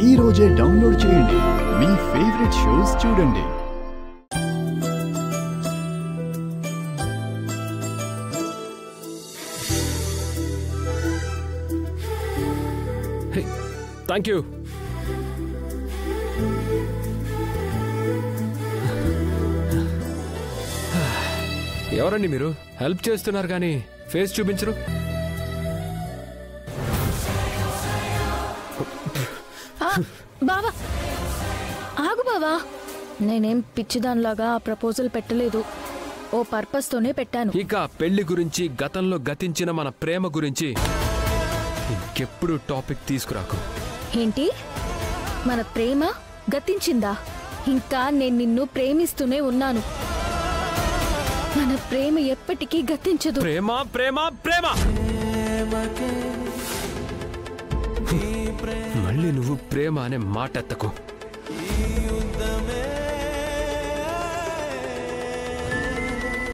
ఈ రోజే డౌన్లోడ్ చేయండి. మీ ఫేవరెట్ షోస్ చూడండి. Thank you. ఎవరండి మీరు? హెల్ప్ చేస్తున్నారు కానీ ఫేస్ చూపించరు. బావా ఆగు బావా, నేనేం పిచ్చిదానిలాగా ఆ ప్రపోజల్ పెట్టలేదు. ఓ పర్పస్ తోనే పెట్టాను. ఇక పెళ్లి గురించి, గతంలో గతించిన మన ప్రేమ గురించి ఇంకెప్పుడు టాపిక్ తీసుకురాకు. ఏంటి, మన ప్రేమ గతించిందా? ఇంకా నేను నిన్ను ప్రేమిస్తూనే ఉన్నాను. మన ప్రేమ ఎప్పటికీ గతించదు. ప్రేమ ప్రేమ ప్రేమ మళ్ళీ నువ్వు ప్రేమ అనే మాట ఎత్తకు.